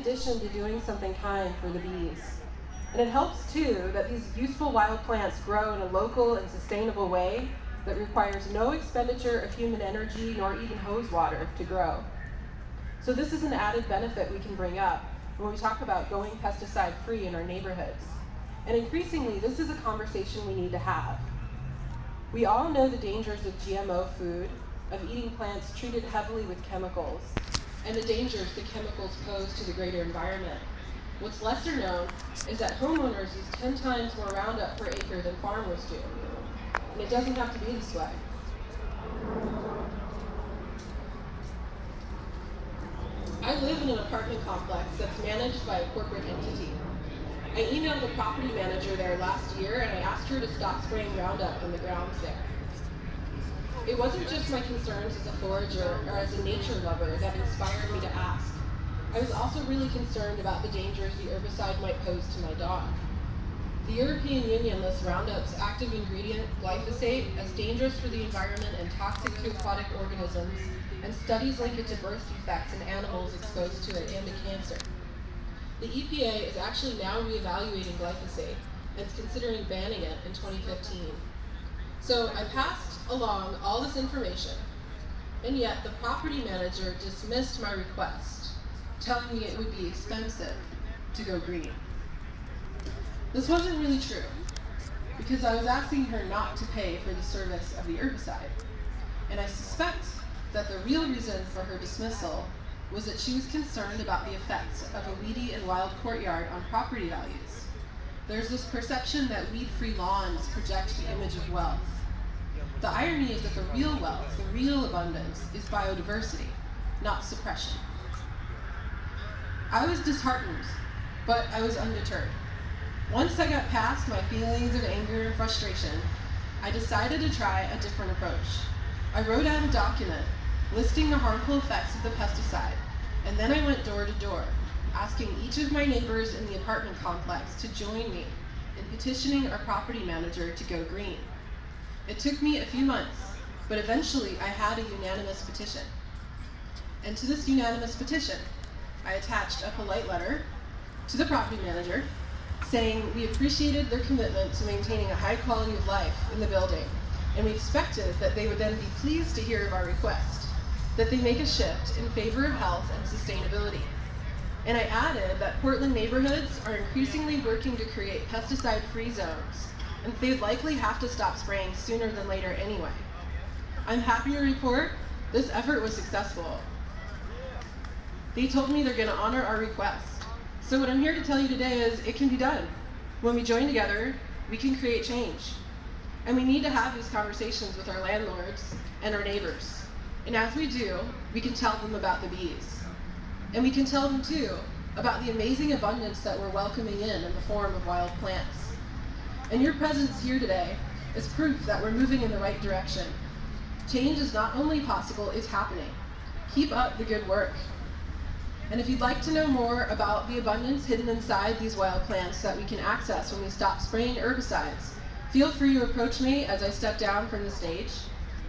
addition to doing something kind for the bees. And it helps too that these useful wild plants grow in a local and sustainable way that requires no expenditure of human energy nor even hose water to grow. So this is an added benefit we can bring up when we talk about going pesticide-free in our neighborhoods. And increasingly, this is a conversation we need to have. We all know the dangers of GMO food, of eating plants treated heavily with chemicals, and the dangers the chemicals pose to the greater environment. What's lesser known is that homeowners use 10 times more Roundup per acre than farmers do. And it doesn't have to be this way. I live in an apartment complex that's managed by a corporate entity. I emailed the property manager there last year and I asked her to stop spraying Roundup in the grounds there. It wasn't just my concerns as a forager or as a nature lover that inspired me to ask. I was also really concerned about the dangers the herbicide might pose to my dog. The European Union lists Roundup's active ingredient, glyphosate, as dangerous for the environment and toxic to aquatic organisms, and studies link it to birth defects in animals exposed to it and to cancer. The EPA is actually now reevaluating glyphosate and is considering banning it in 2015. So I passed along all this information, and yet the property manager dismissed my request, telling me it would be expensive to go green. This wasn't really true, because I was asking her not to pay for the service of the herbicide, and I suspect that the real reason for her dismissal was that she was concerned about the effects of a weedy and wild courtyard on property values. There's this perception that weed-free lawns project the image of wealth. The irony is that the real wealth, the real abundance, is biodiversity, not suppression. I was disheartened, but I was undeterred. Once I got past my feelings of anger and frustration, I decided to try a different approach. I wrote out a document listing the harmful effects of the pesticide, and then I went door to door, asking each of my neighbors in the apartment complex to join me in petitioning our property manager to go green. It took me a few months, but eventually I had a unanimous petition. And to this unanimous petition, I attached a polite letter to the property manager saying we appreciated their commitment to maintaining a high quality of life in the building, and we expected that they would then be pleased to hear of our request, that they make a shift in favor of health and sustainability. And I added that Portland neighborhoods are increasingly working to create pesticide-free zones, and they'd likely have to stop spraying sooner than later anyway. I'm happy to report this effort was successful. They told me they're going to honor our request. So what I'm here to tell you today is it can be done. When we join together, we can create change. And we need to have these conversations with our landlords and our neighbors. And as we do, we can tell them about the bees. And we can tell them too about the amazing abundance that we're welcoming in the form of wild plants. And your presence here today is proof that we're moving in the right direction. Change is not only possible, it's happening. Keep up the good work. And if you'd like to know more about the abundance hidden inside these wild plants that we can access when we stop spraying herbicides, feel free to approach me as I step down from the stage.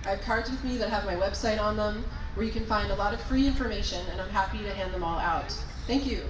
I have cards with me that have my website on them, where you can find a lot of free information, and I'm happy to hand them all out. Thank you.